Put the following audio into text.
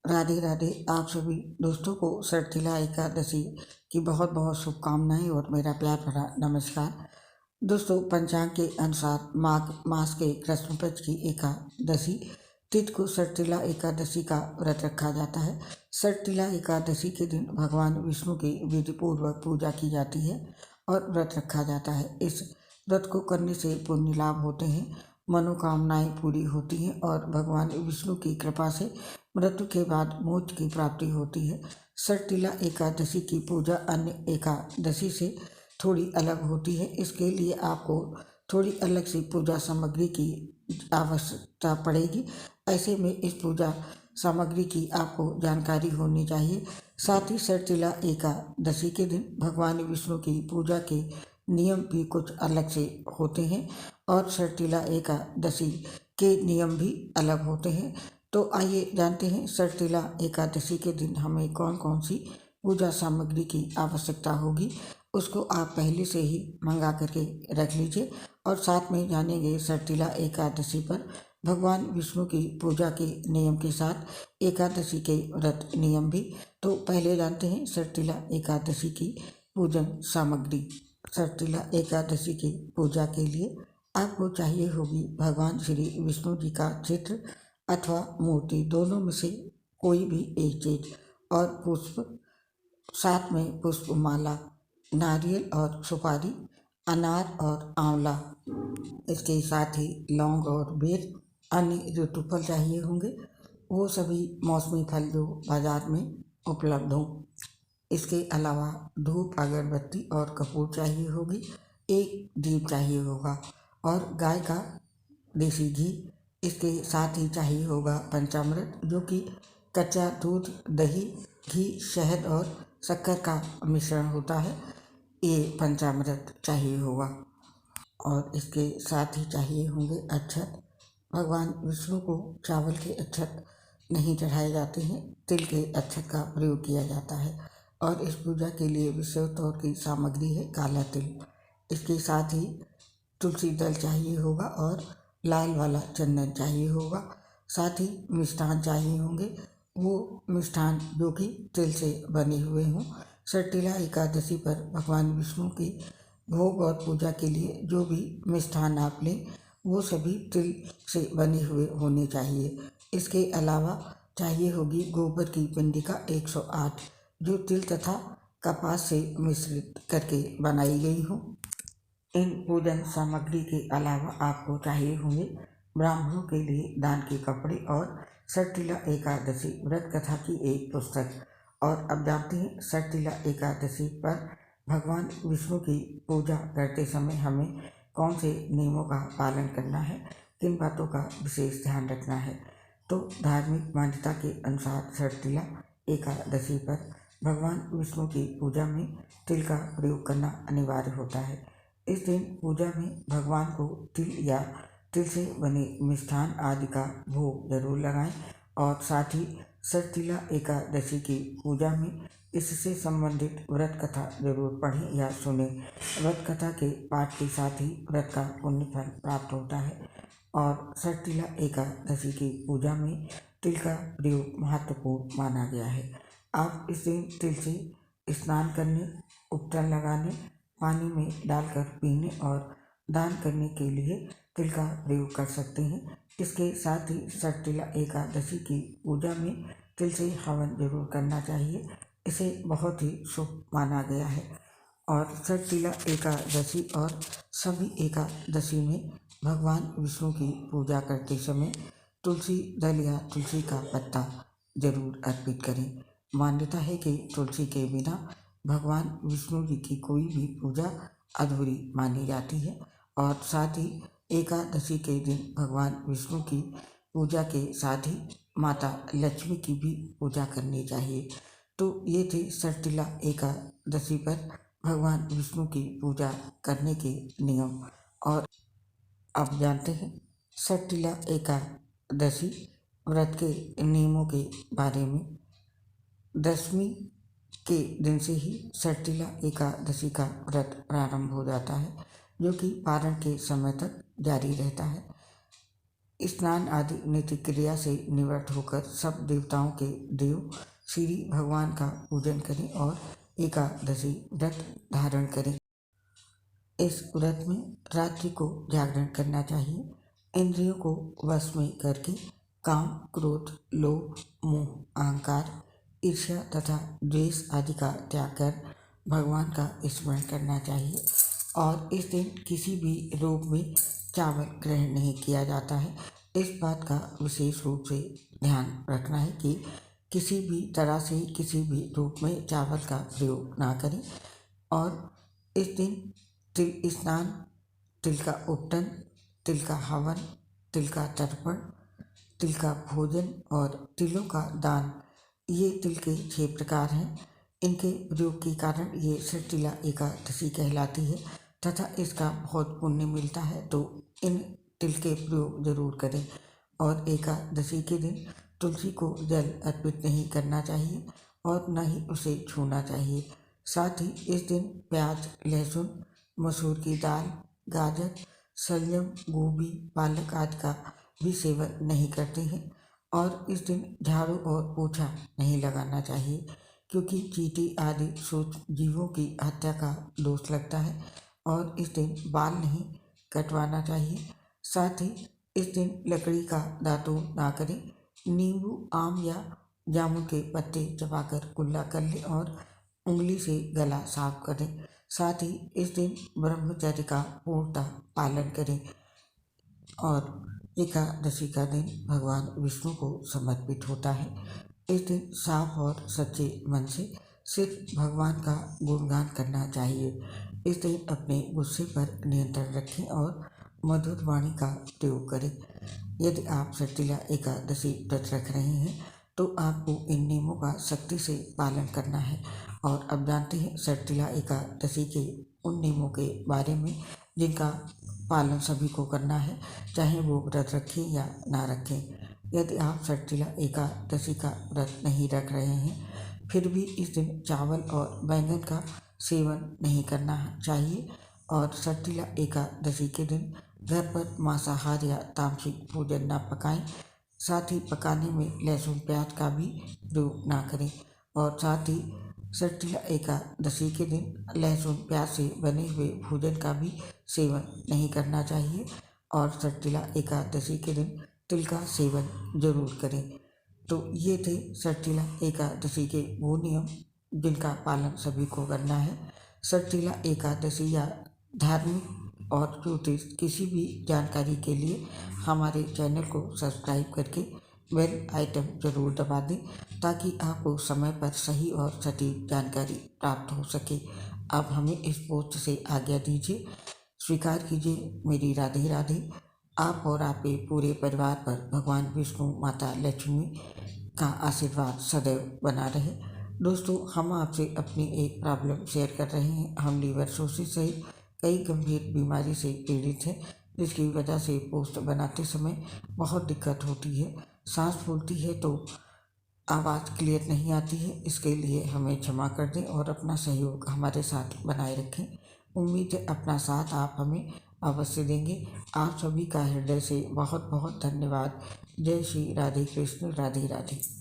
राधे राधे। आप सभी दोस्तों को षठिला एकादशी की बहुत बहुत शुभकामनाएं और मेरा प्यार भरा नमस्कार। दोस्तों, पंचांग के अनुसार माघ मास के कृष्ण पक्ष की एकादशी तिथि को षठिला एकादशी का व्रत रखा जाता है। षठिला एकादशी के दिन भगवान विष्णु की विधिपूर्वक पूजा की जाती है और व्रत रखा जाता है। इस व्रत को करने से पुण्य लाभ होते हैं, मनोकामनाएं पूरी होती हैं और भगवान विष्णु की कृपा से मृत्यु के बाद मोक्ष की प्राप्ति होती है। षठिला एकादशी की पूजा अन्य एकादशी से थोड़ी अलग होती है। इसके लिए आपको थोड़ी अलग सी पूजा सामग्री की आवश्यकता पड़ेगी। ऐसे में इस पूजा सामग्री की आपको जानकारी होनी चाहिए। साथ ही षठिला एकादशी के दिन भगवान विष्णु की पूजा के नियम भी कुछ अलग से होते हैं और षठिला एकादशी के नियम भी अलग होते हैं। तो आइए जानते हैं षठिला एकादशी के दिन हमें कौन कौन सी पूजा सामग्री की आवश्यकता होगी। उसको आप पहले से ही मंगा करके रख लीजिए और साथ में जानेंगे षठिला एकादशी पर भगवान विष्णु की पूजा के नियम के साथ एकादशी के व्रत नियम भी। तो पहले जानते हैं षठिला एकादशी की पूजन सामग्री। षठिला एकादशी की पूजा के लिए आपको चाहिए होगी भगवान श्री विष्णु जी का चित्र अथवा मूर्ति, दोनों में से कोई भी एक चीज, और पुष्प, साथ में पुष्प माला, नारियल और सुपारी, अनार और आंवला। इसके साथ ही लौंग और बेर, अन्य जो फल चाहिए होंगे वो सभी मौसमी फल जो बाजार में उपलब्ध हों। इसके अलावा धूप, अगरबत्ती और कपूर चाहिए होगी। एक दीप चाहिए होगा और गाय का देसी घी। इसके साथ ही चाहिए होगा पंचामृत, जो कि कच्चा दूध, दही, घी, शहद और शक्कर का मिश्रण होता है। ये पंचामृत चाहिए होगा और इसके साथ ही चाहिए होंगे अक्षत। भगवान विष्णु को चावल के अक्षत नहीं चढ़ाए जाते हैं, तिल के अक्षत का प्रयोग किया जाता है और इस पूजा के लिए विशेष तौर की सामग्री है काला तिल। इसके साथ ही तुलसी दल चाहिए होगा और लाल वाला चंदन चाहिए होगा। साथ ही मिष्ठान चाहिए होंगे, वो मिष्ठान जो कि तिल से बने हुए हों। षठिला एकादशी पर भगवान विष्णु की भोग और पूजा के लिए जो भी मिष्ठान आप लें वो सभी तिल से बने हुए होने चाहिए। इसके अलावा चाहिए होगी गोबर की पिंडिका 108, जो तिल तथा कपास से मिश्रित करके बनाई गई हो। इन पूजन सामग्री के अलावा आपको चाहिए होंगे ब्राह्मणों के लिए दान के कपड़े और षठिला एकादशी व्रत कथा की एक पुस्तक। और अब जानते हैं षठिला एकादशी पर भगवान विष्णु की पूजा करते समय हमें कौन से नियमों का पालन करना है, किन बातों का विशेष ध्यान रखना है। तो धार्मिक मान्यता के अनुसार षठिला एकादशी पर भगवान विष्णु की पूजा में तिल का प्रयोग करना अनिवार्य होता है। इस दिन पूजा में भगवान को तिल या तिल से बने मिष्ठान आदि का भोग जरूर लगाएं और साथ ही षठिला एकादशी की पूजा में इससे संबंधित व्रत कथा जरूर पढ़ें या सुने। व्रत कथा के पाठ के साथ ही व्रत का पुण्य फल प्राप्त होता है और षठिला एकादशी की पूजा में तिल का प्रयोग महत्वपूर्ण माना गया है। आप इस दिन तिल से स्नान करने, उपटन लगाने, पानी में डालकर पीने और दान करने के लिए तिल का प्रयोग कर सकते हैं। इसके साथ ही षठिला एकादशी की पूजा में तिल से हवन जरूर करना चाहिए। इसे बहुत ही शुभ माना गया है और षठिला एकादशी और सभी एकादशी में भगवान विष्णु की पूजा करते समय तुलसी दल या तुलसी का पत्ता जरूर अर्पित करें। मान्यता है कि तुलसी के बिना भगवान विष्णु जी की कोई भी पूजा अधूरी मानी जाती है और साथ ही एकादशी के दिन भगवान विष्णु की पूजा के साथ ही माता लक्ष्मी की भी पूजा करनी चाहिए। तो ये थे षठिला एकादशी पर भगवान विष्णु की पूजा करने के नियम। और अब जानते हैं षठिला एकादशी व्रत के नियमों के बारे में। दशमी के दिन से ही षठिला एकादशी का व्रत प्रारंभ हो जाता है, जो कि पारण के समय तक जारी रहता है। स्नान आदि नित्य क्रिया से निवृत्त होकर सब देवताओं के देव श्री भगवान का पूजन करें और एकादशी व्रत धारण करें। इस व्रत में रात्रि को जागरण करना चाहिए। इंद्रियों को वश में करके काम, क्रोध, लोभ, मोह, अहंकार, ईर्ष्या तथा द्वेष आदि का त्याग कर भगवान का स्मरण करना चाहिए। और इस दिन किसी भी रूप में चावल ग्रहण नहीं किया जाता है। इस बात का विशेष रूप से ध्यान रखना है कि किसी भी तरह से किसी भी रूप में चावल का प्रयोग ना करें। और इस दिन तिल स्नान, तिल का उपटन, तिल का हवन, तिल का तर्पण, तिल का भोजन और तिलों का दान, ये तिल के 6 प्रकार हैं। इनके प्रयोग के कारण ये षष्ठीला एकादशी कहलाती है तथा इसका बहुत पुण्य मिलता है। तो इन तिल के प्रयोग जरूर करें। और एकादशी के दिन तुलसी को जल अर्पित नहीं करना चाहिए और न ही उसे छूना चाहिए। साथ ही इस दिन प्याज, लहसुन, मसूर की दाल, गाजर, शलजम, गोभी, पालक आदि का भी सेवन नहीं करते हैं। और इस दिन झाड़ू और पोछा नहीं लगाना चाहिए क्योंकि चींटी आदि सूक्ष्म जीवों की हत्या का दोष लगता है। और इस दिन बाल नहीं कटवाना चाहिए। साथ ही इस दिन लकड़ी का दातून ना करें। नींबू, आम या जामुन के पत्ते चबाकर कुल्ला कर लें और उंगली से गला साफ करें। साथ ही इस दिन ब्रह्मचर्य का पूर्णतः पालन करें। और एकादशी का दिन भगवान विष्णु को समर्पित होता है। इस दिन साफ और सच्चे मन से सिर्फ भगवान का गुणगान करना चाहिए। इस दिन अपने गुस्से पर नियंत्रण रखें और मधुर वाणी का प्रयोग करें। यदि आप षष्ठीला एकादशी व्रत रख रहे हैं तो आपको इन नियमों का सख्ती से पालन करना है। और अब जानते हैं षष्ठीला एकादशी के उन नियमों के बारे में जिनका पालन सभी को करना है, चाहे वो व्रत रखें या ना रखें। यदि आप षष्ठीला एकादशी का व्रत नहीं रख रहे हैं फिर भी इस दिन चावल और बैंगन का सेवन नहीं करना चाहिए। और षष्ठीला एकादशी के दिन घर पर मांसाहार या तामसिक भोजन ना पकाएं। साथ ही पकाने में लहसुन, प्याज का भी प्रयोग ना करें। और साथ ही षष्ठीला एकादशी के दिन लहसुन, प्याज से बने हुए भोजन का भी सेवन नहीं करना चाहिए। और षष्ठीला एकादशी के दिन तिल का सेवन जरूर करें। तो ये थे षष्ठीला एकादशी के वो नियम जिनका पालन सभी को करना है। षष्ठीला एकादशी या धार्मिक और ज्योतिष किसी भी जानकारी के लिए हमारे चैनल को सब्सक्राइब करके बेल आइटम जरूर दबा दें ताकि आपको समय पर सही और सटीक जानकारी प्राप्त हो सके। अब हमें इस पोस्ट से आज्ञा दीजिए। स्वीकार कीजिए मेरी राधे राधे। आप और आपके पूरे परिवार पर भगवान विष्णु, माता लक्ष्मी का आशीर्वाद सदैव बना रहे। दोस्तों, हम आपसे अपनी एक प्रॉब्लम शेयर कर रहे हैं। हम लीवर सोसिस सहित कई गंभीर बीमारी से पीड़ित हैं जिसकी वजह से पोस्ट बनाते समय बहुत दिक्कत होती है। सांस फूलती है तो आवाज़ क्लियर नहीं आती है। इसके लिए हमें क्षमा कर दें और अपना सहयोग हमारे साथ बनाए रखें। उम्मीद है अपना साथ आप हमें अवश्य देंगे। आप सभी का हृदय से बहुत बहुत धन्यवाद। जय श्री राधे कृष्ण, राधे राधे।